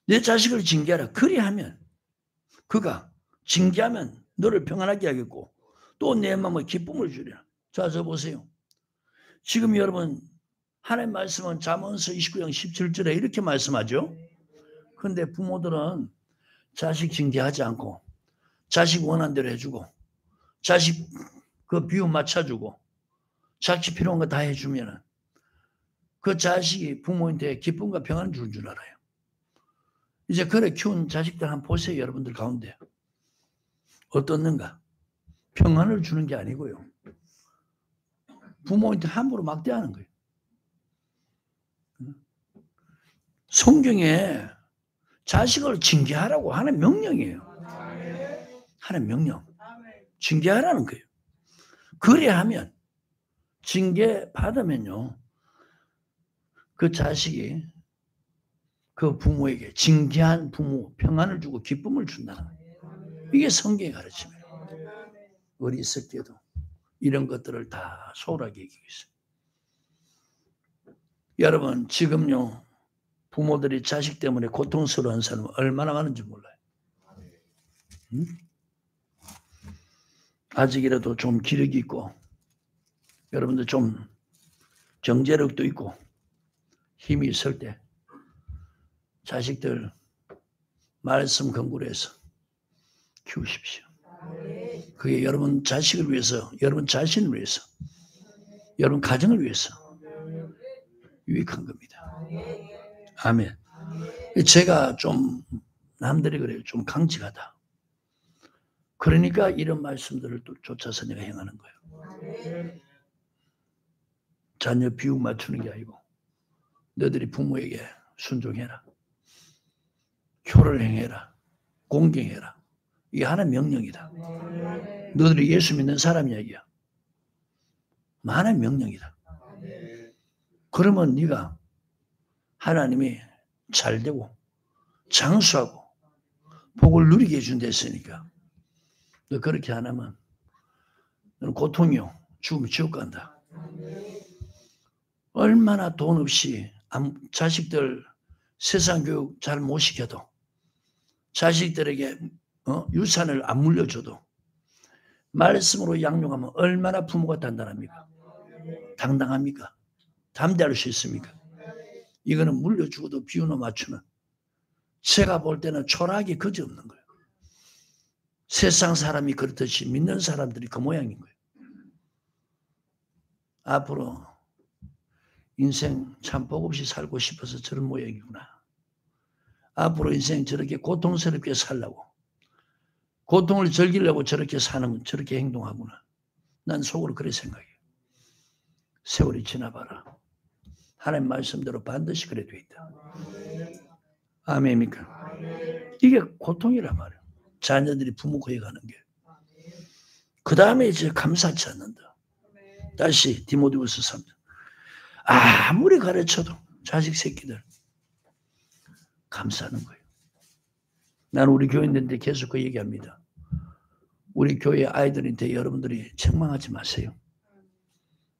내 자식을 징계하라. 그리하면 그가 징계하면 너를 평안하게 하겠고 또 내 마음에 기쁨을 주리라. 자, 저 보세요. 지금 여러분 하나님 말씀은 잠언서 29장 17절에 이렇게 말씀하죠. 그런데 부모들은 자식 징계하지 않고 자식 원하는 대로 해주고 자식 그 비유 맞춰주고 자식 필요한 거 다 해주면 그 자식이 부모한테 기쁨과 평안을 주는 줄 알아요. 이제 그래 키운 자식들 한번 보세요. 여러분들 가운데 어떻는가? 평안을 주는 게 아니고요. 부모한테 함부로 막대하는 거예요. 성경에 자식을 징계하라고 하는 명령이에요. 하는 명령. 징계하라는 거예요. 그래 하면 징계 받으면요. 그 자식이 그 부모에게 징계한 부모 평안을 주고 기쁨을 준다는 거예요. 이게 성경의 가르침이에요. 어렸을 때도 이런 것들을 다 소홀하게 얘기하고 있어요. 여러분 지금요. 부모들이 자식 때문에 고통스러운 사람은 얼마나 많은지 몰라요. 응? 아직이라도 좀 기력이 있고 여러분들 좀 경제력도 있고 힘이 있을 때 자식들 말씀 근거로 해서 키우십시오. 그게 여러분 자식을 위해서, 여러분 자신을 위해서, 여러분 가정을 위해서 유익한 겁니다. 아멘. 제가 좀 남들이 그래요. 좀 강직하다. 그러니까 이런 말씀들을 또 쫓아서 내가 행하는 거예요. 자녀 비유 맞추는 게 아니고 너희들이 부모에게 순종해라. 효를 행해라. 공경해라. 이게 하나의 명령이다. 너희들이 예수 믿는 사람 이야기야. 하나의 명령이다. 그러면 네가 하나님이 잘되고 장수하고 복을 누리게 해준다 했으니까 너 그렇게 안 하면 너는 고통이요. 죽으면 지옥 간다. 얼마나 돈 없이 자식들 세상 교육 잘 못 시켜도 자식들에게 유산을 안 물려줘도 말씀으로 양육하면 얼마나 부모가 단단합니까? 당당합니까? 담대할 수 있습니까? 이거는 물려주고도 비유는 맞추는 제가 볼 때는 초라하기 그지없는 거예요. 세상 사람이 그렇듯이 믿는 사람들이 그 모양인 거예요. 앞으로 인생 참 복 없이 살고 싶어서 저런 모양이구나. 앞으로 인생 저렇게 고통스럽게 살려고 고통을 즐기려고 저렇게 사는 저렇게 행동하구나. 난 속으로 그래 생각해요. 세월이 지나봐라. 하나님 말씀대로 반드시 그래 돼 있다. 아멘입니까? 이게 고통이란 말이에요. 자녀들이 부모 거역하는 게. 그 다음에 이제 감사치 않는다. 다시 디모데후서 3장. 아무리 가르쳐도 자식 새끼들 감사하는 거예요. 나는 우리 교인들한테 계속 그 얘기합니다. 우리 교회 아이들한테 여러분들이 책망하지 마세요.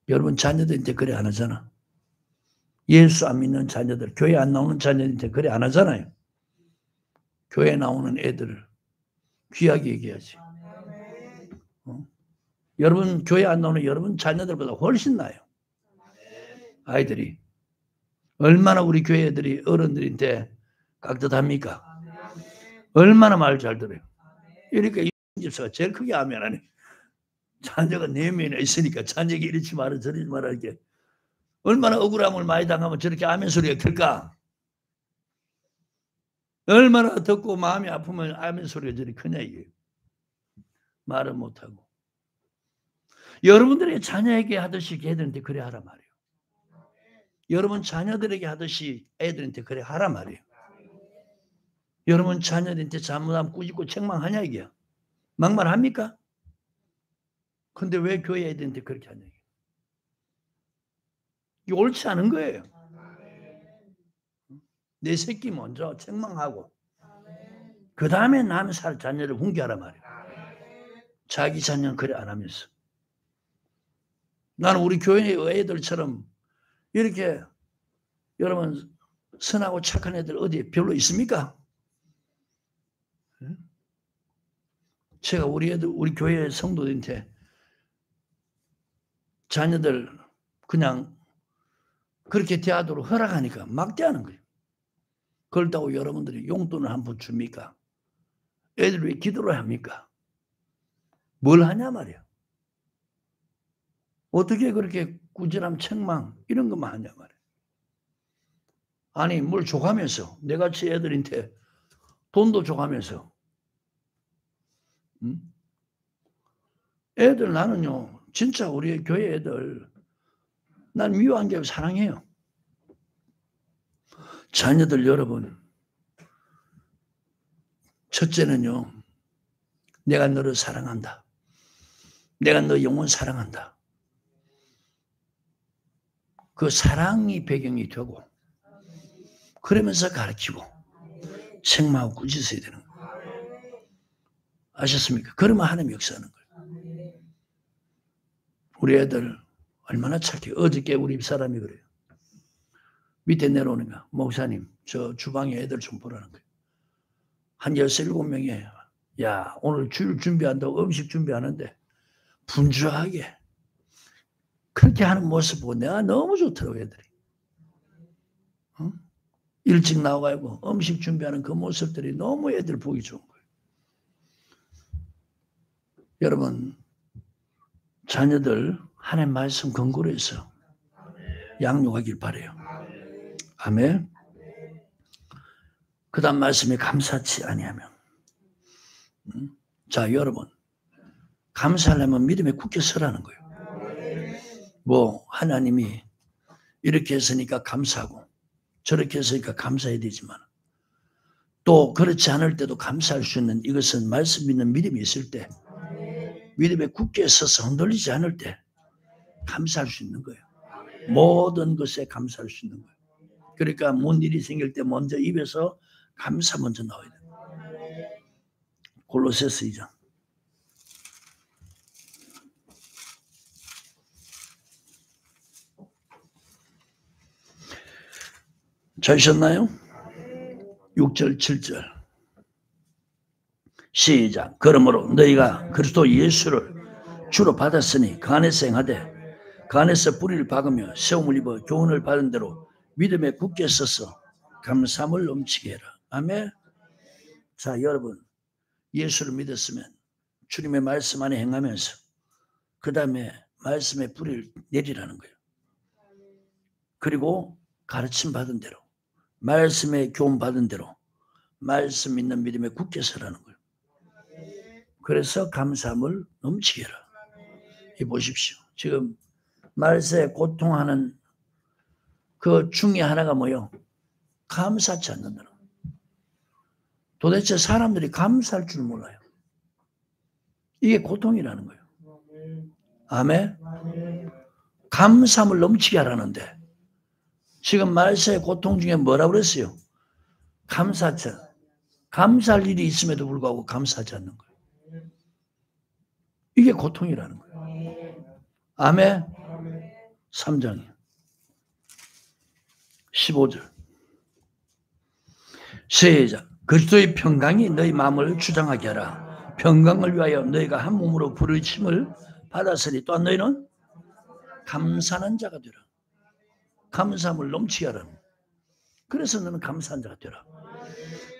여러분 자녀들한테 그래 안 하잖아. 예수 안 믿는 자녀들, 교회 안 나오는 자녀들한테 그래 안 하잖아요. 교회 나오는 애들을 귀하게 얘기하지. 여러분 교회 안 나오는 여러분 자녀들보다 훨씬 나아요. 아이들이. 얼마나 우리 교회 애들이 어른들한테 깍듯합니까? 얼마나 말 잘 들어요. 그러니까 이 집사가 제일 크게 아멘하네. 자녀가 4명이나 있으니까 자녀에게 이러지 마라 저러지 마라 이렇게. 얼마나 억울함을 많이 당하면 저렇게 아멘 소리가 클까? 얼마나 듣고 마음이 아프면 아멘 소리가 저리 크냐 이게. 말은 못하고. 여러분들의 자녀에게 하듯이 애들한테 그래 하라 말이에요. 여러분 자녀들에게 하듯이 애들한테 그래 하라 말이에요. 여러분 자녀들한테 잘못하면 꾸짖고 책망하냐 이게. 막말합니까? 근데 왜 교회 애들한테 그렇게 하냐 이게. 이게 옳지 않은 거예요. 내 새끼 먼저 책망하고 그 다음에 남의 자녀를 훈계하라 말이에요. 자기 자녀는 그래 안 하면서. 나는 우리 교회의 애들처럼 이렇게 여러분 선하고 착한 애들 어디 별로 있습니까? 제가 우리 애들, 우리 교회 성도들한테 자녀들 그냥 그렇게 대하도록 허락하니까 막 대하는 거예요. 그렇다고 여러분들이 용돈을 한번 줍니까? 애들 왜 기도를 합니까? 뭘 하냐 말이야. 어떻게 그렇게 꾸지람 책망 이런 것만 하냐 말이야. 아니 뭘 줘가면서 내같이 애들한테 돈도 줘가면서 애들 나는요 진짜 우리 교회 애들 난 미워한 게 사랑해요. 자녀들 여러분 첫째는요 내가 너를 사랑한다. 내가 너 영원 사랑한다. 그 사랑이 배경이 되고 그러면서 가르치고 책망하고 꾸짖어야 되는 거예요. 아셨습니까? 그러면 하나님이 역사하는 거예요. 우리 애들 얼마나 착해. 어저께 우리 사람이 그래요. 밑에 내려오는 거. 목사님 저 주방에 애들 좀 보라는 거예요. 한 16명에 야 오늘 주일 준비한다고 음식 준비하는데 분주하게 그렇게 하는 모습 보고 내가 너무 좋더라고 애들이. 일찍 나와가지고 음식 준비하는 그 모습들이 너무 애들 보기 좋은 거예요. 여러분 자녀들 하나님 말씀 근거로 해서 양육하길 바라요. 아멘. 그 다음 말씀에 감사치 아니하면 자 여러분 감사하려면 믿음에 굳게 서라는 거예요. 뭐 하나님이 이렇게 했으니까 감사하고 저렇게 했으니까 감사해야 되지만 또 그렇지 않을 때도 감사할 수 있는 이것은 말씀 믿는 믿음이 있을 때 믿음에 굳게 서서 흔들리지 않을 때 감사할 수 있는 거예요. 모든 것에 감사할 수 있는 거예요. 그러니까 뭔 일이 생길 때 먼저 입에서 감사 먼저 나와야 돼요. 골로새서 2장. 찾으셨나요? 6절 7절 시작. 그러므로 너희가 그리스도 예수를 주로 받았으니 그 안에서 행하되 그 안에서 뿌리를 박으며 세움을 입어 교훈을 받은 대로 믿음에 굳게 서서 감사함을 넘치게 해라. 아멘. 자 여러분 예수를 믿었으면 주님의 말씀 안에 행하면서 그 다음에 말씀의 뿌리를 내리라는 거예요. 그리고 가르침 받은 대로 말씀의 교훈 받은 대로 말씀 있는 믿음에 굳게 서라는 거예요. 그래서 감사함을 넘치게 해라. 이 보십시오. 지금 말세에 고통하는 그 중에 하나가 뭐요? 감사치 않는다는 거예요. 도대체 사람들이 감사할 줄 몰라요. 이게 고통이라는 거예요. 아멘. 감사함을 넘치게 하라는데 지금 말세의 고통 중에 뭐라고 그랬어요? 감사치 않. 감사할 일이 있음에도 불구하고 감사하지 않는 거예요. 이게 고통이라는 거예요. 아멘. 3장 15절 시작. 그리스도의 평강이 너희 마음을 주장하게 하라. 평강을 위하여 너희가 한 몸으로 부르심을 받았으니 또한 너희는 감사하는 자가 되라. 감사함을 넘치게 하라. 그래서 너는 감사한 자가 되라.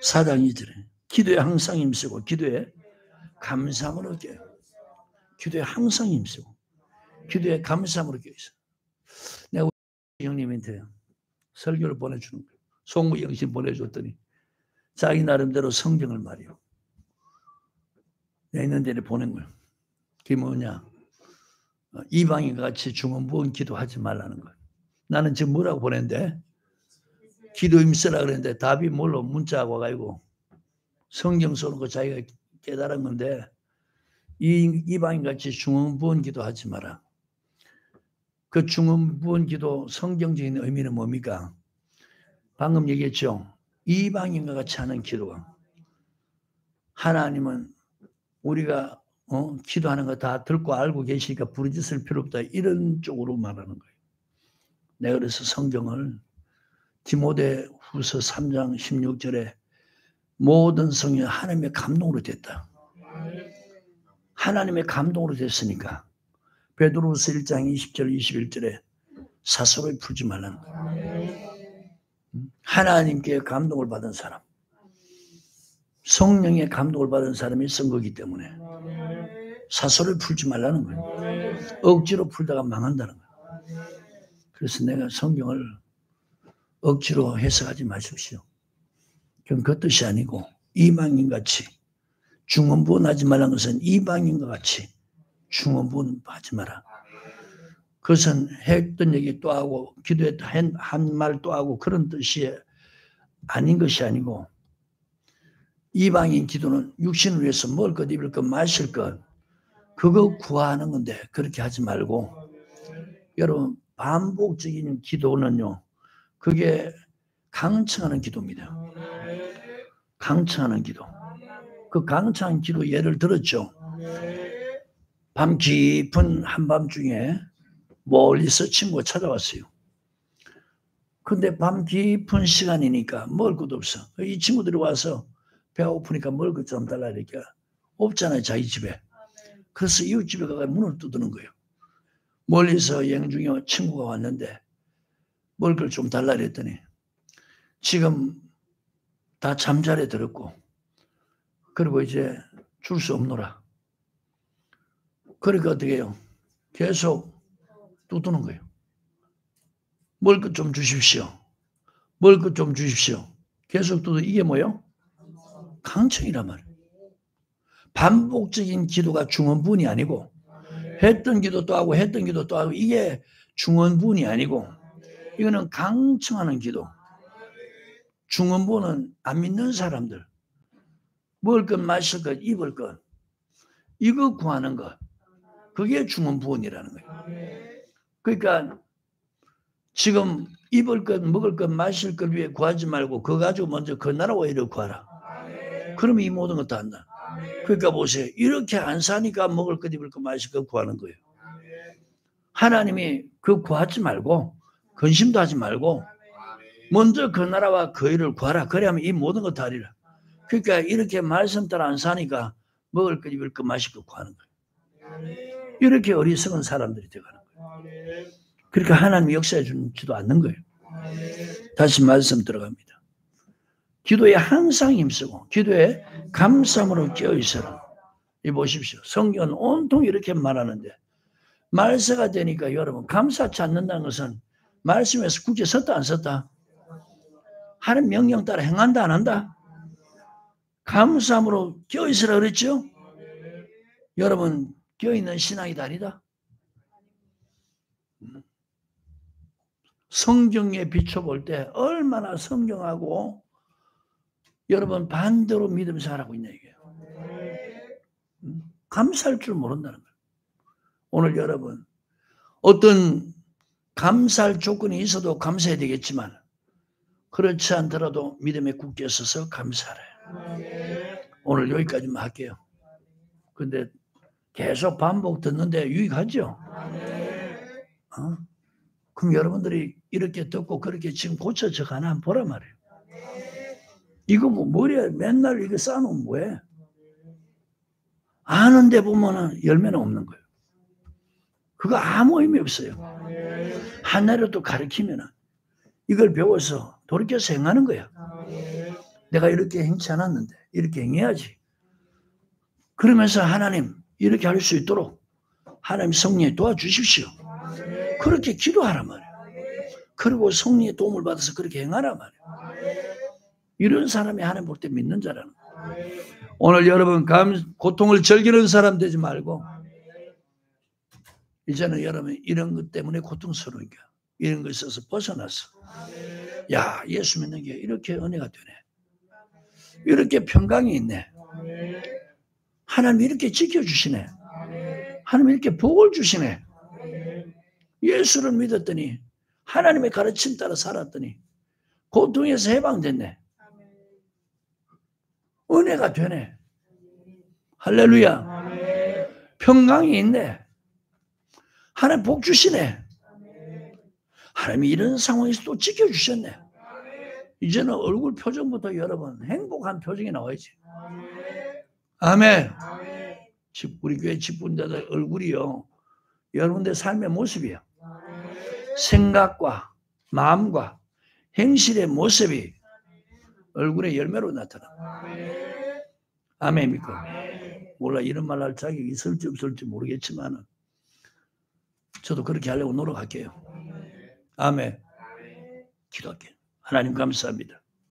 4장 2절에 기도에 항상 힘쓰고 기도에 감사함을 얻게 해요. 기도에 항상 힘쓰고 기도에 감사함을 얻게 있어. 내가 우리 형님한테 설교를 보내주는 거예요. 송구 영신 보내줬더니 자기 나름대로 성경을 말이요. 내 있는 데를 보낸 거예요. 그게 뭐냐? 이방인 같이 중언부언 기도하지 말라는 거예요. 나는 지금 뭐라고 보냈는데? 기도 힘쓰라 그랬는데 답이 뭘로 문자가 와가지고 성경 쏘는 거 자기가 깨달은 건데 이방인 같이 중언부언 기도하지 마라. 그 중언부언 기도 성경적인 의미는 뭡니까? 방금 얘기했죠. 이방인과 같이 하는 기도가 하나님은 우리가 기도하는 거 다 듣고 알고 계시니까 부르짖을 필요 없다. 이런 쪽으로 말하는 거예요. 내가 그래서 성경을 디모데 후서 3장 16절에 모든 성경 하나님의 감동으로 됐다. 하나님의 감동으로 됐으니까 베드로후서 1장 20절 21절에 사소를 풀지 말라는 거예요. 하나님께 감동을 받은 사람, 성령의 감동을 받은 사람이 쓴 거기 때문에 사소를 풀지 말라는 거예요. 억지로 풀다가 망한다는 거예요. 그래서 내가 성경을 억지로 해석하지 마십시오. 그건 그 뜻이 아니고 이방인같이 중언부언하지 말라는 것은 이방인과 같이 중언부언하지 마라. 그것은 했던 얘기 또 하고 기도했다 한 말 또 하고 그런 뜻이 아닌 것이 아니고 이방인 기도는 육신을 위해서 먹을 것, 입을 것, 마실 것 그거 구하는 건데 그렇게 하지 말고 여러분 반복적인 기도는요 그게 강청하는 기도입니다. 강청하는 기도. 그 강청한 기도 예를 들었죠. 밤 깊은 한밤중에 멀리서 친구가 찾아왔어요. 근데 밤 깊은 시간이니까 먹을 것도 없어. 이 친구들이 와서 배가 고프니까 먹을 것 좀 달라 이러니까 없잖아요 자기 집에. 그래서 이웃집에 가서 문을 두드는 거예요. 멀리서 여행 중에 친구가 왔는데 먹을 걸 좀 달라 그랬더니 지금 다 잠자리에 들었고 그리고 이제 줄 수 없노라. 그러니까 어떻게 해요? 계속 두드는 거예요. 먹을 것 좀 주십시오. 먹을 것 좀 주십시오. 계속 두드 이게 뭐예요? 강청이란 말이에요. 반복적인 기도가 중언부언이 아니고 했던 기도 또 하고 했던 기도 또 하고 이게 중언부언이 아니고 이거는 강청하는 기도. 중언부언은 안 믿는 사람들 먹을 것 마실 것 입을 것 이거 구하는 것 그게 중언부언이라는 거예요. 그러니까 지금 입을 것 먹을 것 마실 것 위해 구하지 말고 그거 가지고 먼저 그 나라 오히려 구하라. 그러면 이 모든 것 다 한다. 그러니까 보세요. 이렇게 안 사니까 먹을 것 입을 것 마실 것 구하는 거예요. 하나님이 그 구하지 말고 근심도 하지 말고 먼저 그 나라와 그 일을 구하라. 그래야만 이 모든 것 다 하리라. 그러니까 이렇게 말씀 따라 안 사니까 먹을 것 입을 것 마실 것 구하는 거예요. 이렇게 어리석은 사람들이 되어가는 거예요. 그러니까 하나님이 역사해 주지도 않는 거예요. 다시 말씀 들어갑니다. 기도에 항상 힘쓰고 기도에 감사함으로 깨어있어라. 이 보십시오. 성경은 온통 이렇게 말하는데 말세가 되니까 여러분 감사치 않는다는 것은 말씀에서 굳이 섰다 안 섰다? 하는 명령 따라 행한다 안 한다? 감사함으로 깨어있으라 그랬죠? 여러분 깨어있는 신앙이 아니다. 성경에 비춰볼 때 얼마나 성경하고 여러분 반대로 믿음 생활하고 있냐 이게요. 감사할 줄 모른다는 거예요. 오늘 여러분 어떤 감사할 조건이 있어도 감사해야 되겠지만 그렇지 않더라도 믿음에 굳게 서서 감사하래요. 오늘 여기까지만 할게요. 근데 계속 반복 듣는데 유익하죠? 그럼 여러분들이 이렇게 듣고 그렇게 지금 고쳐져 가나 한번 보란 말이에요. 이거 뭐 머리에 맨날 이거 쌓아놓으면 뭐해? 아는데 보면은 열매는 없는 거예요. 그거 아무 의미 없어요. 하나라도 가르치면은 이걸 배워서 돌이켜서 행하는 거야. 내가 이렇게 행치 않았는데 이렇게 행해야지. 그러면서 하나님 이렇게 할 수 있도록 하나님 성령에 도와주십시오. 그렇게 기도하란 말이에요. 그리고 성령의 도움을 받아서 그렇게 행하란 말이에요. 이런 사람이 하나님 볼 때 믿는 자라는 거예요. 오늘 여러분 고통을 즐기는 사람 되지 말고 이제는 여러분 이런 것 때문에 고통스러우니까 이런 거 있어서 벗어났어. 야 예수 믿는 게 이렇게 은혜가 되네. 이렇게 평강이 있네. 하나님 이렇게 지켜주시네. 하나님 이렇게 복을 주시네. 예수를 믿었더니 하나님의 가르침 따라 살았더니 고통에서 해방됐네. 은혜가 되네. 할렐루야. 평강이 있네. 하나님 복 주시네. 하나님이 이런 상황에서 또 지켜주셨네. 이제는 얼굴 표정부터 여러분 행복한 표정이 나와야지. 아멘. 우리 교회 직분자들 얼굴이요, 여러분들 삶의 모습이에요. 생각과 마음과 행실의 모습이 얼굴의 열매로 나타나. 아멘입니까? 몰라, 이런 말 할 자격이 있을지 없을지 모르겠지만 저도 그렇게 하려고 노력할게요. 아멘. 기도할게요. 하나님 감사합니다.